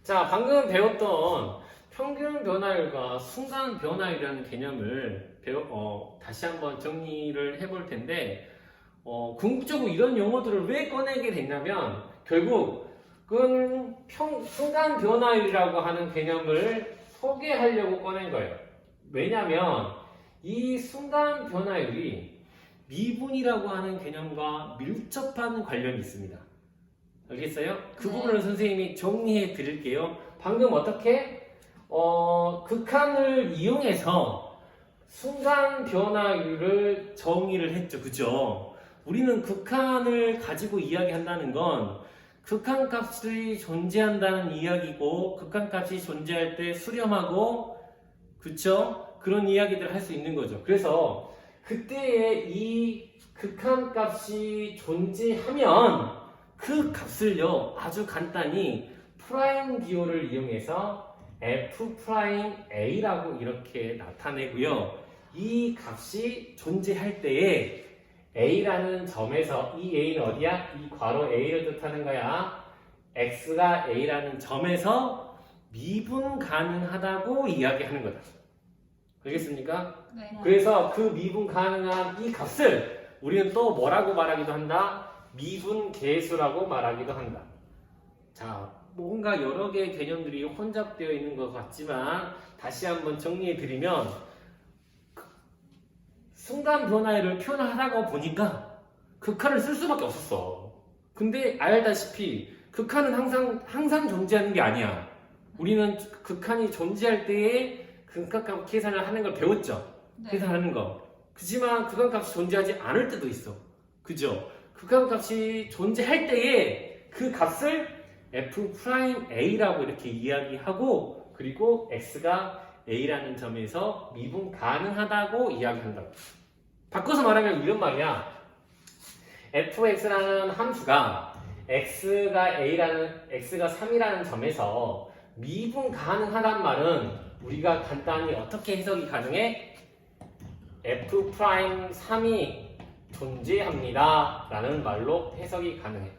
자, 방금 배웠던 평균 변화율과 순간 변화율이라는 개념을 다시 한번 정리를 해볼 텐데, 궁극적으로 이런 용어들을 왜 꺼내게 됐냐면, 결국은 순간 변화율이라고 하는 개념을 소개하려고 꺼낸 거예요. 왜냐면, 이 순간 변화율이 미분이라고 하는 개념과 밀접한 관련이 있습니다. 알겠어요? 그 네. 부분을 선생님이 정리해 드릴게요. 방금 어떻게? 극한을 이용해서 순간 변화율을 정의를 했죠. 그죠? 우리는 극한을 가지고 이야기한다는 건 극한값이 존재한다는 이야기고, 극한값이 존재할 때 수렴하고, 그쵸? 그런 이야기들을 할 수 있는 거죠. 그래서 그때에 이 극한값이 존재하면 그 값을요, 아주 간단히 프라임 기호를 이용해서 f'A라고 이렇게 나타내고요. 이 값이 존재할 때에 A라는 점에서, 이 A는 어디야? 이 괄호 A를 뜻하는 거야. X가 A라는 점에서 미분 가능하다고 이야기하는 거다. 알겠습니까? 네. 그래서 그 미분 가능한 이 값을 우리는 또 뭐라고 말하기도 한다? 미분 계수라고 말하기도 한다. 자, 뭔가 여러 개의 개념들이 혼잡되어 있는 것 같지만 다시 한번 정리해 드리면, 순간 변화율을 표현하다가 보니까 극한을 쓸 수밖에 없었어. 근데 알다시피 극한은 항상 존재하는 게 아니야. 우리는 극한이 존재할 때에 극한값 계산을 하는 걸 배웠죠. 네. 계산하는 거. 그렇지만 극한값이 존재하지 않을 때도 있어. 그죠? 극한값이 존재할 때에 그 값을 f'A라고 이렇게 이야기하고, 그리고 x가 A라는 점에서 미분 가능하다고 이야기한다고. 바꿔서 말하면 이런 말이야. fx라는 함수가 x가 3이라는 점에서 미분 가능하단 말은 우리가 간단히 어떻게 해석이 가능해? f'3이 존재합니다 라는 말로 해석이 가능해.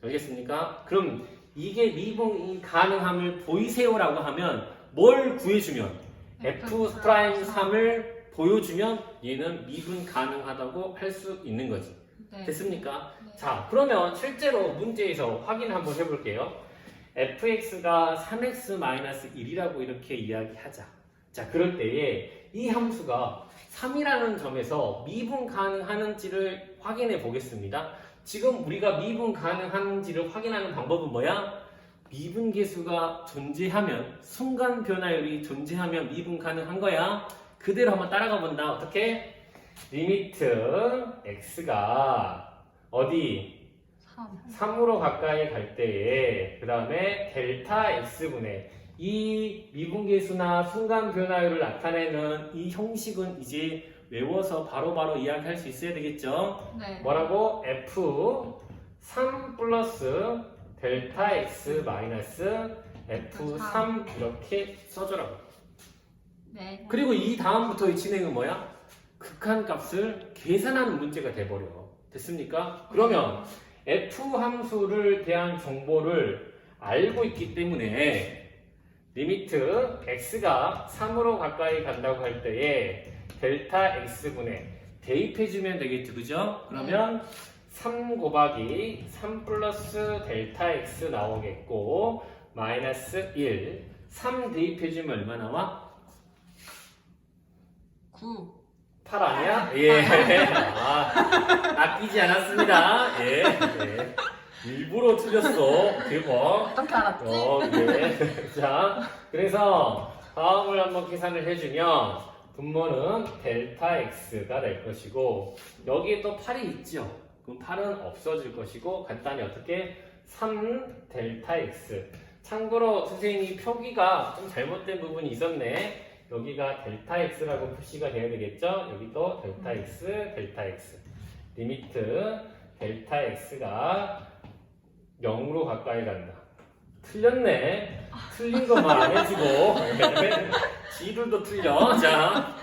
알겠습니까? 그럼 이게 미분이 가능함을 보이세요라고 하면 뭘 구해주면? f'3을 보여주면 얘는 미분 가능하다고 할 수 있는 거지. 네. 됐습니까? 네. 자, 그러면 실제로 문제에서 확인 한번 해볼게요. fx가 3x-1이라고 이렇게 이야기하자. 자, 그럴 때에 이 함수가 3이라는 점에서 미분 가능하는지를 확인해 보겠습니다. 지금 우리가 미분 가능한지를 확인하는 방법은 뭐야? 미분계수가 존재하면, 순간 변화율이 존재하면 미분 가능한 거야. 그대로 한번 따라가 본다. 어떻게? 리미트 x가 어디? 3으로 가까이 갈 때에 그 다음에 델타 x분의 이 미분계수나 순간 변화율을 나타내는 이 형식은 이제 외워서 바로바로 이야기할 수 있어야 되겠죠? 네. 뭐라고? f3 플러스 델타 x 마이너스 f3 이렇게 써주라고. 네. 그리고 이 다음부터의 진행은 뭐야? 극한값을 계산하는 문제가 돼버려. 됐습니까? 그러면 f 함수를 대한 정보를 알고 있기 때문에 리미트 x가 3으로 가까이 간다고 할 때에 델타 x분의 대입해주면 되겠죠. 그죠? 그러면 3 곱하기 3 플러스 델타 x 나오겠고, 마이너스 1, 3 대입해주면 얼마 나와? 9. 8 아니야? 예. 아끼지 않았습니다. 예. 예. 일부러 틀렸어. 대박. 어떻게 알았지? 예. 자, 그래서 다음을 한번 계산을 해주면 분모는 델타 x가 될 것이고, 여기에 또 8이 있죠. 그럼 8은 없어질 것이고, 간단히 어떻게? 3 델타 x. 참고로 선생님이 표기가 좀 잘못된 부분이 있었네. 여기가 델타 x라고 표시가 되어야 되겠죠? 여기도 델타 x, 델타 x. 리미트 델타 x가 0으로 가까이 간다. 틀렸네. 틀린 것만 안 해주고. 지들도 틀려. 자,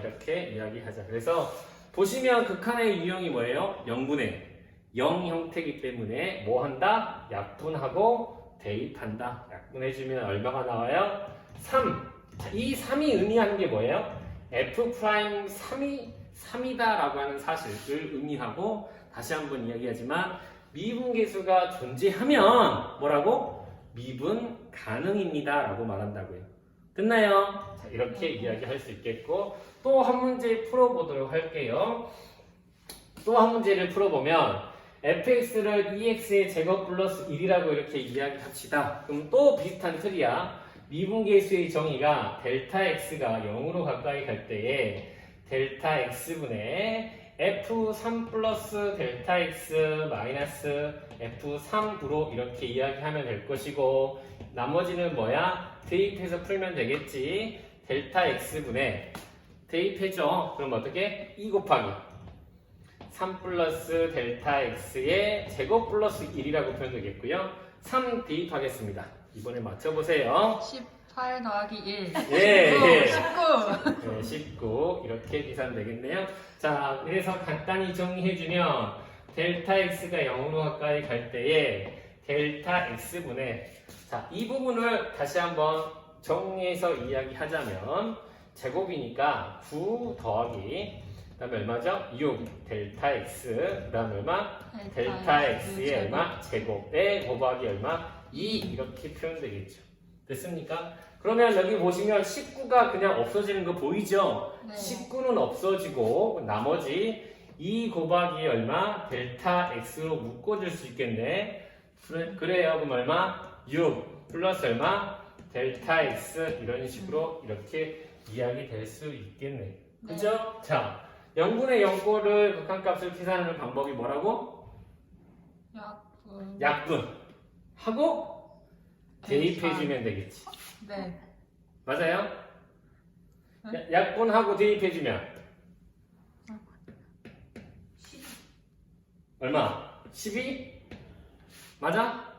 이렇게 이야기하자. 그래서 보시면 극한의 유형이 뭐예요? 0분의 0 형태이기 때문에 뭐 한다? 약분하고 대입한다. 약분해주면 얼마가 나와요? 3. 자, 이 3이 의미하는 게 뭐예요? F'3이 3이다 라고 하는 사실을 의미하고, 다시 한번 이야기하지만 미분계수가 존재하면 뭐라고? 미분 가능입니다 라고 말한다고요. 됐나요? 자, 이렇게 이야기할 수 있겠고, 또 한 문제 풀어보도록 할게요. 또 한 문제를 풀어보면 fx를 2x의 제곱 플러스 1이라고 이렇게 이야기합시다. 그럼 또 비슷한 틀이야. 미분계수의 정의가 델타 x가 0으로 가까이 갈 때에 델타 x분의 f3 플러스 델타 x 마이너스 f3으로 이렇게 이야기하면 될 것이고, 나머지는 뭐야? 대입해서 풀면 되겠지. 델타 x분의 대입해줘. 그럼 어떻게? 2 곱하기 3 플러스 델타 x의 제곱 플러스 1이라고 표현되겠고요. 3 대입하겠습니다. 이번에 맞춰보세요. 18 더하기 1. 예, 19. 네, 19 이렇게 계산되겠네요. 자, 그래서 간단히 정리해주면 델타 x가 0으로 가까이 갈 때에 델타 x분의, 자, 이 부분을 다시 한번 정리해서 이야기하자면 제곱이니까 9 더하기 그 다음에 얼마죠? 6 델타 x 그 다음에 얼마? 델타 x의 얼마? 제곱에 곱하기 얼마? 2 이렇게 표현되겠죠. 됐습니까? 그러면 여기 보시면 19가 그냥 없어지는 거 보이죠? 네. 19는 없어지고 나머지 2 곱하기 얼마? 델타 x로 묶어줄 수 있겠네. 그래요. 그럼 얼마? 6 플러스 얼마? 델타 x 이런 식으로 이렇게 이야기 될 수 있겠네. 그죠? 자, 0분의 0꼴을 극한값을 계산하는 방법이 뭐라고? 약분. 약분 하고 대입해주면 되겠지. 네. 맞아요? 약분하고 대입해주면 얼마? 12? 맞아?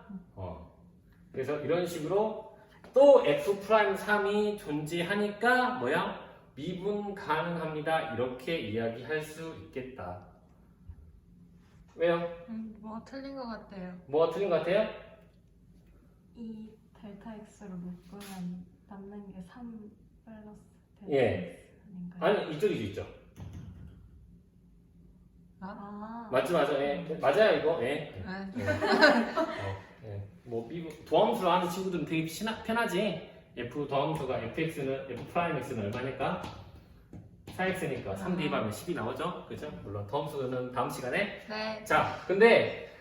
그래서 이런 식으로 또 F'3이 존재하니까 뭐야? 미분 가능합니다. 이렇게 이야기할 수 있겠다. 왜요? 뭐 틀린 것 같아요. 뭐가 틀린 것 같아요? 이 델타 x로 묶으면 남는 게 3 플러스 델타 예. x 아닌가요? 아니, 이쪽이죠, 이쪽. 아, 맞죠, 맞아. 예. 맞아요, 이거. 예. 네. 예. 예. 뭐 미분 도함수로 하는 친구들은 되게 편하지. F 도함수가 fx는 F'x는 얼마니까? 4x니까 3 대입하면 10이 나오죠? 그죠? 물론 도함수는 다음 시간에. 네. 자, 근데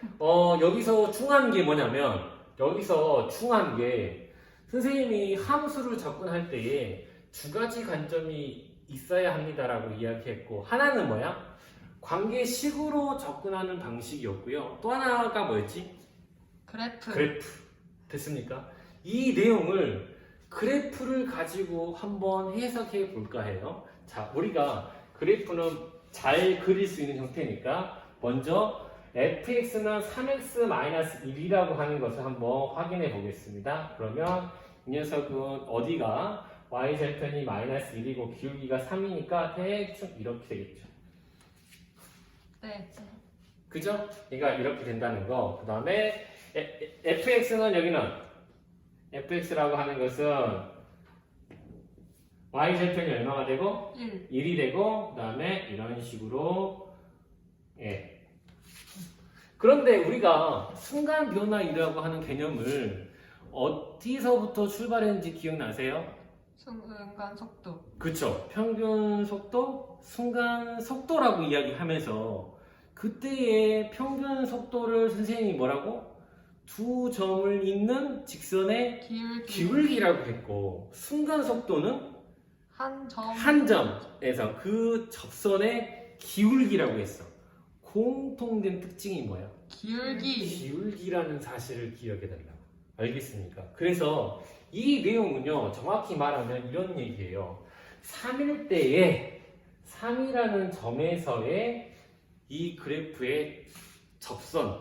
여기서 중요한 게 뭐냐면, 여기서 중요한 게 선생님이 함수를 접근할 때에 두 가지 관점이 있어야 합니다라고 이야기했고, 하나는 뭐야? 관계식으로 접근하는 방식이었고요. 또 하나가 뭐였지? 그래프. 됐습니까? 이 내용을 그래프를 가지고 한번 해석해 볼까 해요. 자, 우리가 그래프는 잘 그릴 수 있는 형태니까 먼저 fx는 3x-1이라고 하는 것을 한번 확인해 보겠습니다. 그러면 이 녀석은 어디가 y절편이 마이너스 1이고 기울기가 3이니까 대충 이렇게 되겠죠. 네. 그죠? 그러니까 이렇게 된다는 거. 그 다음에 fx는 여기는 fx라고 하는 것은 y절편이 얼마가 되고 1. 1이 되고, 그 다음에 이런 식으로. 예. 그런데 우리가 순간 변화이라고 하는 개념을 어디서부터 출발했는지 기억나세요? 순간 속도. 그쵸. 평균 속도, 순간 속도라고 이야기하면서 그때의 평균 속도를 선생님이 뭐라고? 두 점을 잇는 직선의 기울기라고 했고, 순간 속도는 한 점. 한 점에서 그 접선의 기울기라고 했어. 공통된 특징이 뭐야? 기울기라는 사실을 기억해달라고. 알겠습니까? 그래서 이 내용은요, 정확히 말하면 이런 얘기예요. 3일 때에 3이라는 점에서의 이 그래프의 접선,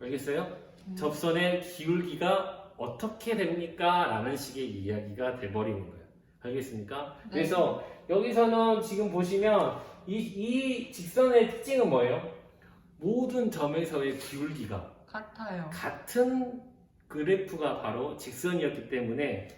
알겠어요? 접선의 기울기가 어떻게 됩니까? 라는 식의 이야기가 돼버리는 거예요. 알겠습니까? 네. 그래서 여기서는 지금 보시면 이 직선의 특징은 뭐예요? 모든 점에서의 기울기가 같아요. 같은 그래프가 바로 직선이었기 때문에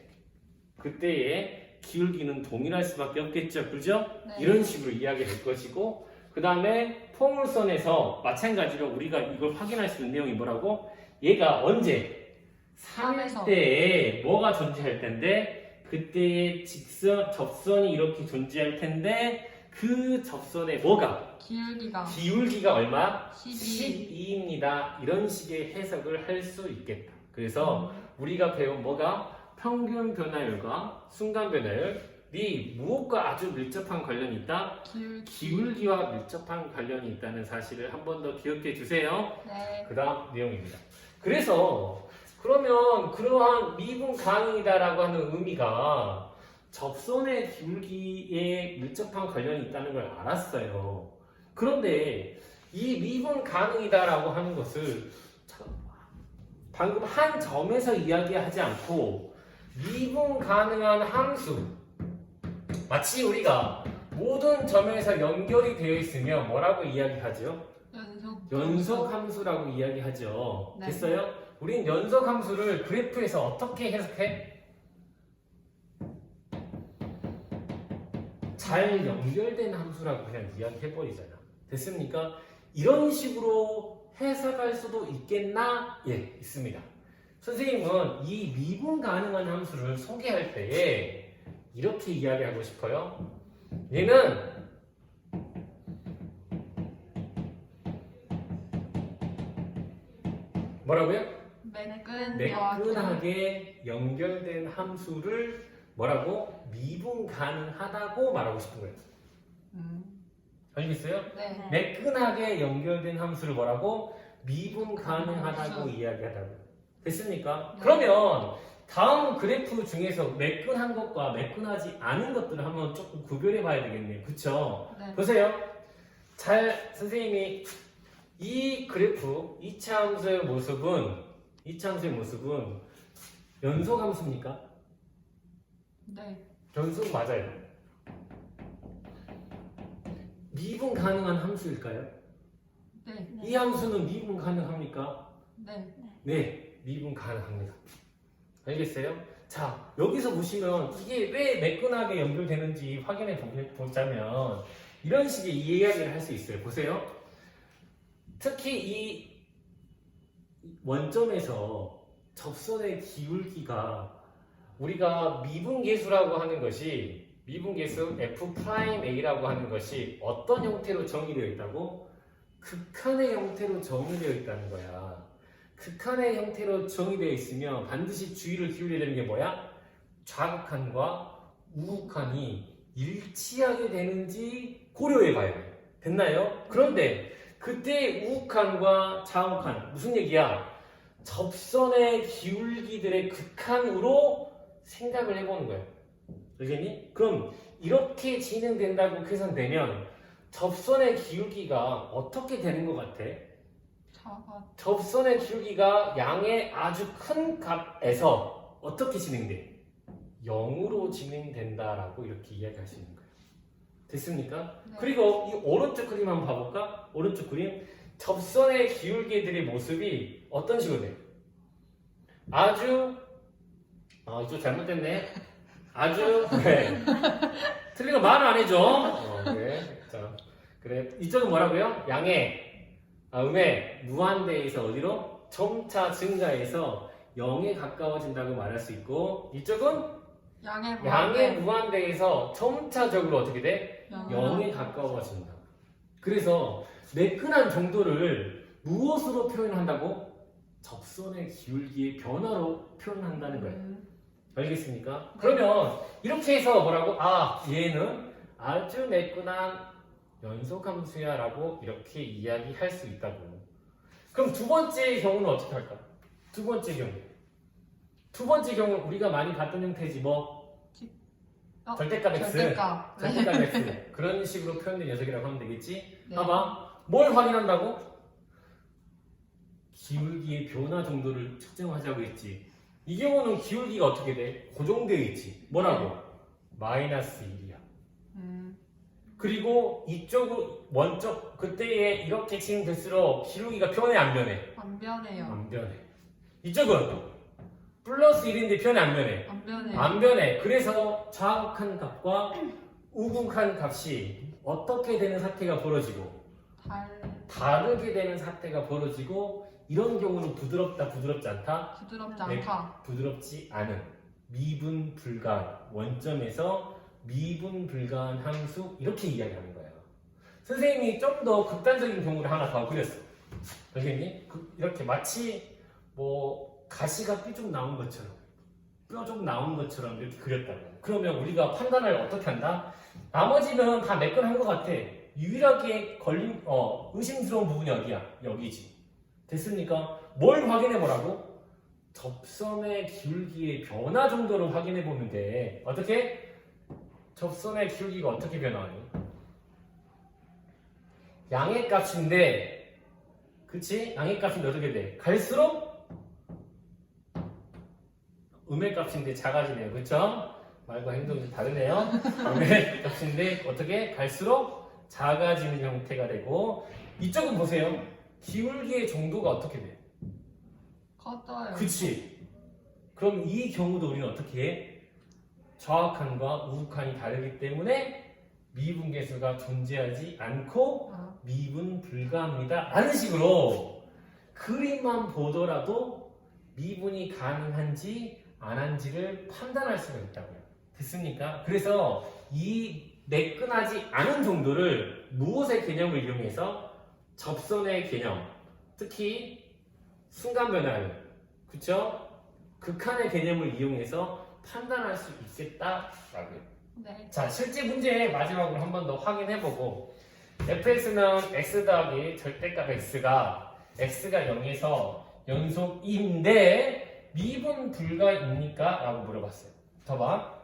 그때의 기울기는 동일할 수밖에 없겠죠. 그죠? 네. 이런 식으로 이야기될 것이고 그 다음에 포물선에서 마찬가지로 우리가 이걸 확인할 수 있는 내용이 뭐라고? 얘가 언제? 3일 때에 뭐가 존재할 텐데 그때의 접선이 이렇게 존재할 텐데 그 접선에 뭐가? 기울기가 얼마? 12입니다. 이런 식의 해석을 할 수 있겠다. 그래서 우리가 배운 뭐가? 평균 변화율과 순간 변화율이 무엇과 아주 밀접한 관련이 있다? 기울기와 밀접한 관련이 있다는 사실을 한 번 더 기억해 주세요. 네. 그 다음 내용입니다. 그래서 그러면 그러한 미분 가능이다라고 하는 의미가 접선의 기울기에 밀접한 관련이 있다는 걸 알았어요. 그런데 이 미분 가능이다라고 하는 것을 방금 한 점에서 이야기하지 않고 미분 가능한 함수, 마치 우리가 모든 점에서 연결이 되어 있으면 뭐라고 이야기하죠? 연속 함수라고 이야기하죠. 네. 됐어요? 우린 연속 함수를 그래프에서 어떻게 해석해? 잘 연결된 함수라고 그냥 이야기해버리잖아. 됐습니까? 이런 식으로 해석할 수도 있겠나? 예, 있습니다. 선생님은 이 미분 가능한 함수를 소개할 때에 이렇게 이야기하고 싶어요. 얘는 뭐라고요? 매끈하게 연결된 함수를 뭐라고? 미분 가능하다고 말하고 싶은 거예요. 알겠어요? 네. 매끈하게 연결된 함수를 뭐라고? 미분 가능하다고 이야기하다고. 됐습니까? 네. 그러면 다음 그래프 중에서 매끈한 것과 매끈하지 않은 것들을 한번 조금 구별해 봐야 되겠네요. 그쵸? 네. 보세요. 선생님이 이 그래프, 2차 함수의 모습은 연속 함수입니까? 네. 연속 맞아요. 미분 가능한 함수일까요? 네. 이 함수는 미분 가능합니까? 네. 네, 미분 가능합니다. 알겠어요? 자, 여기서 보시면 이게 왜 매끈하게 연결되는지 확인해 보자면 이런 식의 이야기를 할 수 있어요. 보세요. 특히 이 원점에서 접선의 기울기가 우리가 미분계수라고 하는 것이 미분계수 F'A라고 하는 것이 어떤 형태로 정의되어 있다고? 극한의 형태로 정의되어 있다는 거야. 극한의 형태로 정의되어 있으면 반드시 주의를 기울여야 되는 게 뭐야? 좌극한과 우극한이 일치하게 되는지 고려해 봐야 돼요. 됐나요? 그런데 그때 우극한과 좌극한 무슨 얘기야? 접선의 기울기들의 극한으로 생각을 해보는 거예요. 알겠니? 그럼 이렇게 진행된다고 계산되면 접선의 기울기가 어떻게 되는 것 같아? 접선의 기울기가 양의 아주 큰 값에서 어떻게 진행돼? 0으로 진행된다라고 이렇게 이야기할 수 있는 거예요. 됐습니까? 네. 그리고 이 오른쪽 그림 한번 봐볼까? 오른쪽 그림. 접선의 기울기들의 모습이 어떤 식으로 돼? 아주 이쪽 잘못됐네. 아주 네. 틀린 거 말을 안 해줘. 그래. 자, 그래. 이쪽은 뭐라고요? 음의 무한대에서 어디로? 점차 증가해서 0에 가까워진다고 말할 수 있고 이쪽은 양의 무한대에서 점차적으로 어떻게 돼? 0에 가까워진다. 그래서 매끈한 정도를 무엇으로 표현한다고? 접선의 기울기의 변화로 표현한다는 거예요. 알겠습니까? 네. 그러면 이렇게 해서 뭐라고? 얘는 아주 매끈한 연속함수야 라고 이렇게 이야기할 수 있다고. 그럼 두 번째 경우는 어떻게 할까? 두 번째 경우 우리가 많이 봤던 형태지 뭐? 절대값 x 절대값. 절대값 x 그런 식으로 표현된 녀석이라고 하면 되겠지? 네. 봐봐. 뭘 확인한다고? 기울기의 변화 정도를 측정하자고 했지. 이 경우는 기울기가 어떻게 돼? 고정되어 있지. 뭐라고? 마이너스 1이야. 그리고 이쪽은 원적 그때에 이렇게 진행될수록 기울기가 변해 안 변해? 안 변해요. 안 변해. 이쪽은 플러스 1인데 변해 안 변해? 안 변해. 안 변해. 그래서 좌극한 값과 우극한 값이 어떻게 되는 사태가 벌어지고 다르게 되는 사태가 벌어지고 이런 경우는 부드럽다 부드럽지 않다? 부드럽지 네. 않다. 부드럽지 않은 미분 불가한 원점에서 미분 불가한 함수 이렇게 이야기하는 거예요. 선생님이 좀 더 극단적인 경우를 하나 더 그렸어. 선생님 이렇게 마치 뭐 가시가 삐쭉 나온 것처럼 뾰족 나온 것처럼 이렇게 그렸다고요. 그러면 우리가 판단을 어떻게 한다? 나머지는 다 매끈한 것 같아. 유일하게 걸린 의심스러운 부분이 어디야? 여기지. 됐습니까? 뭘 확인해 보라고? 접선의 기울기의 변화 정도를 확인해 보면 돼. 어떻게? 접선의 기울기가 어떻게 변화하니? 양의 값인데, 그치? 양의 값인데 어떻게 돼? 갈수록 음의 값인데 작아지네요. 그쵸? 말과 행동이 좀 다르네요. 음의 값인데 어떻게? 갈수록 작아지는 형태가 되고, 이쪽은 보세요. 기울기의 정도가 어떻게 돼? 커져요. 그치? 그럼 이 경우도 우리는 어떻게 해? 좌극한과 우극한이 다르기 때문에 미분계수가 존재하지 않고 미분 불가합니다. 라는 식으로 그림만 보더라도 미분이 가능한지 안 한지를 판단할 수가 있다고요. 됐습니까? 그래서 이 매끈하지 않은 정도를 무엇의 개념을 이용해서 접선의 개념, 특히 순간 변화율, 그쵸? 극한의 개념을 이용해서 판단할 수 있겠다라고요. 네. 자, 실제 문제 마지막으로 한 번 더 확인해보고 fx는 x 더하기 절대값 x가 0에서 연속 2인데 미분 불가입니까? 라고 물어봤어요. 더 봐.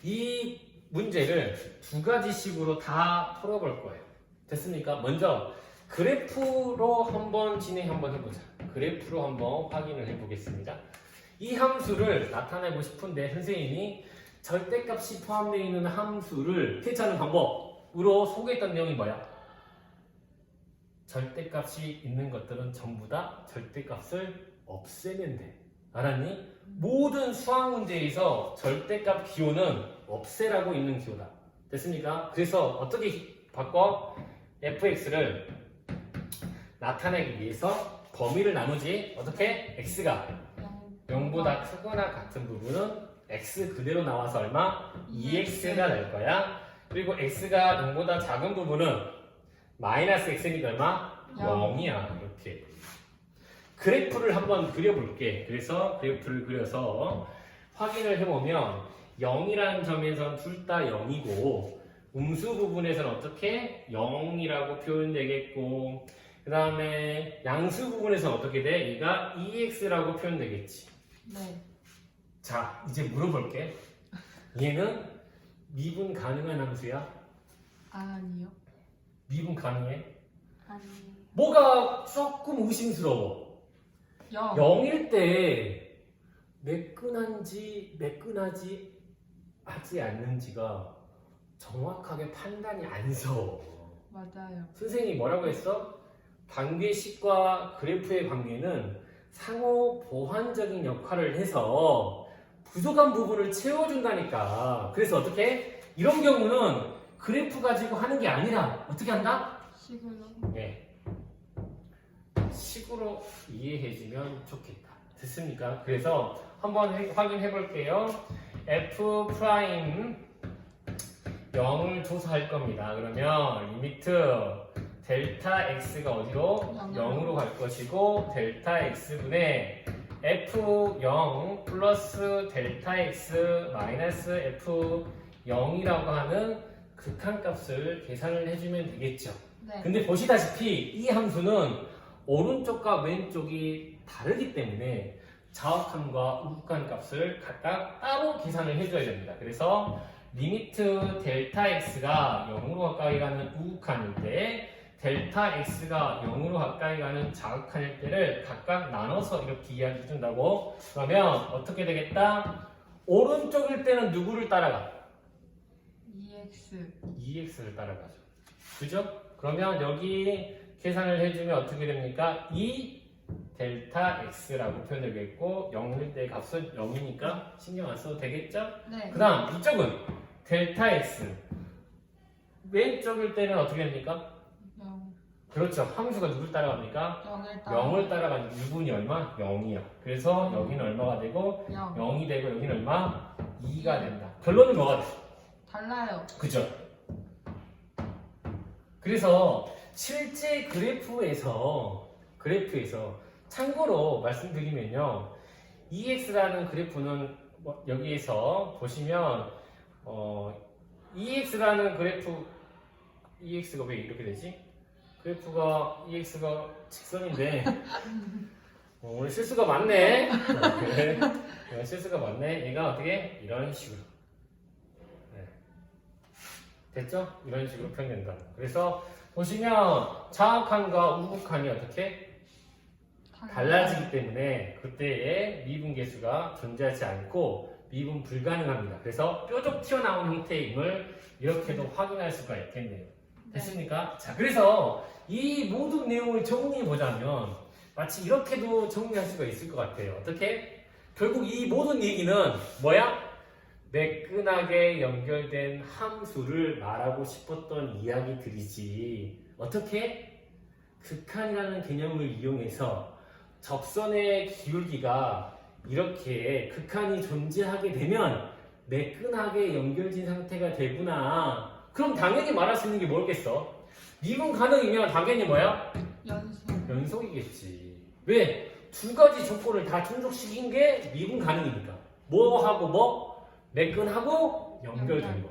이 문제를 두 가지 식으로 다 풀어볼 거예요. 됐습니까? 먼저 그래프로 한번 진행 한번 해보자. 그래프로 한번 확인을 해보겠습니다. 이 함수를 나타내고 싶은데 선생님이 절대값이 포함되어 있는 함수를 캐치하는 방법으로 소개했던 내용이 뭐야? 절대값이 있는 것들은 전부 다 절대값을 없애면 돼. 알았니? 모든 수학 문제에서 절대값 기호는 없애라고 있는 기호다. 됐습니까? 그래서 어떻게 바꿔? fx를 나타내기 위해서 범위를 나누지. 어떻게? x가 0보다 크거나 같은 부분은 x 그대로 나와서 얼마? 2x가 될 거야. 그리고 x가 0보다 작은 부분은 마이너스 x니까 얼마? 0이야. 이렇게. 그래프를 한번 그려볼게. 그래서 그래프를 그려서 확인을 해보면 0이라는 점에서는 둘 다 0이고 음수 부분에서는 어떻게? 0이라고 표현되겠고 그 다음에 양수 부분에서는 어떻게 돼? 얘가 2x라고 표현되겠지. 네. 자, 이제 물어볼게. 얘는 미분 가능한 함수야? 아니요. 미분 가능해? 아니. 뭐가 조금 의심스러워. 0. 0일 때 매끈한지 매끈하지 하지 않는지가 정확하게 판단이 안 서워. 맞아요. 선생님이 뭐라고 했어? 관계식과 그래프의 관계는 상호 보완적인 역할을 해서 부족한 부분을 채워준다니까. 그래서 어떻게? 이런 경우는 그래프 가지고 하는 게 아니라 어떻게 한다? 식으로. 네. 식으로 이해해주면 좋겠다. 됐습니까? 그래서 한번 확인해 볼게요. f 프라임 0을 조사할 겁니다. 그러면 리미트 델타 x가 어디로? 0으로 갈 것이고 델타 x분의 f0 플러스 델타 x 마이너스 f0이라고 하는 극한값을 계산을 해주면 되겠죠. 네. 근데 보시다시피 이 함수는 오른쪽과 왼쪽이 다르기 때문에 좌극한과 우극한 값을 각각 따로 계산을 해줘야 됩니다. 그래서 리미트 델타 x가 0으로 가까이 가는 우극한일 때 델타 x가 0으로 가까이 가는 좌극한일 때를 각각 나눠서 이렇게 이야기해 준다고. 그러면 어떻게 되겠다? 오른쪽일 때는 누구를 따라가? 2x. 2x를 따라가죠. 그죠? 그러면 여기 계산을 해주면 어떻게 됩니까? 2 델타 x라고 표현되겠고 0일 때 값은 0이니까 신경 안 써도 되겠죠? 네. 그 다음 이쪽은 델타 x 왼쪽일 때는 어떻게 됩니까? 0. 그렇죠. 함수가 누굴 따라갑니까? 0을 따라. 0을 따라가는 유분이 얼마? 0이야. 그래서 여기는 얼마가 되고 0. 0이 되고 여기는 얼마? 2가 된다. 결론은 뭐가 돼? 달라요. 그죠? 그래서 실제 그래프에서 참고로 말씀드리면요. EX라는 그래프는 여기에서 보시면 EX라는 그래프 EX가 왜 이렇게 되지? 그래프가 EX가 직선인데 오늘 실수가 많네. 네, 실수가 많네. 얘가 어떻게 이런 식으로 네. 됐죠? 이런 식으로 표현된다. 그래서 보시면 좌우칸과 우극칸이 어떻게 달라지기 때문에 그때의 미분계수가 존재하지 않고 미분 불가능합니다. 그래서 뾰족 튀어나온 형태임을 이렇게도 확인할 수가 있겠네요. 됐습니까? 자, 그래서 이 모든 내용을 정리해 보자면 마치 이렇게도 정리할 수가 있을 것 같아요. 어떻게? 결국 이 모든 얘기는 뭐야? 매끈하게 연결된 함수를 말하고 싶었던 이야기들이지. 어떻게? 극한이라는 개념을 이용해서 접선의 기울기가 이렇게 극한이 존재하게 되면 매끈하게 연결된 상태가 되구나. 그럼 당연히 말할 수 있는 게 뭐겠어? 미분 가능이면 당연히 뭐야? 연속. 연속이겠지. 왜? 두 가지 조건을 다 충족시킨 게 미분 가능이니까. 뭐하고 뭐? 매끈하고 연결된 거.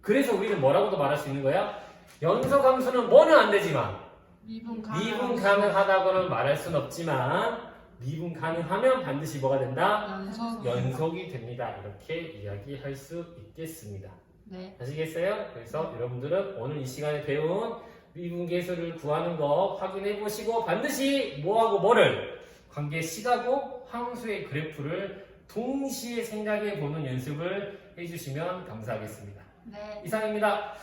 그래서 우리는 뭐라고도 말할 수 있는 거야? 연속 함수는 뭐는 안 되지만 미분 미분 가능하다고는 말할 순 없지만 미분 가능하면 반드시 뭐가 된다? 연속. 연속이 됩니다. 이렇게 이야기할 수 있겠습니다. 네. 아시겠어요? 그래서 여러분들은 오늘 이 시간에 배운 미분계수를 구하는 거 확인해 보시고 반드시 뭐하고 뭐를 관계 식하고 함수의 그래프를 동시에 생각해 보는 연습을 해주시면 감사하겠습니다. 네. 이상입니다.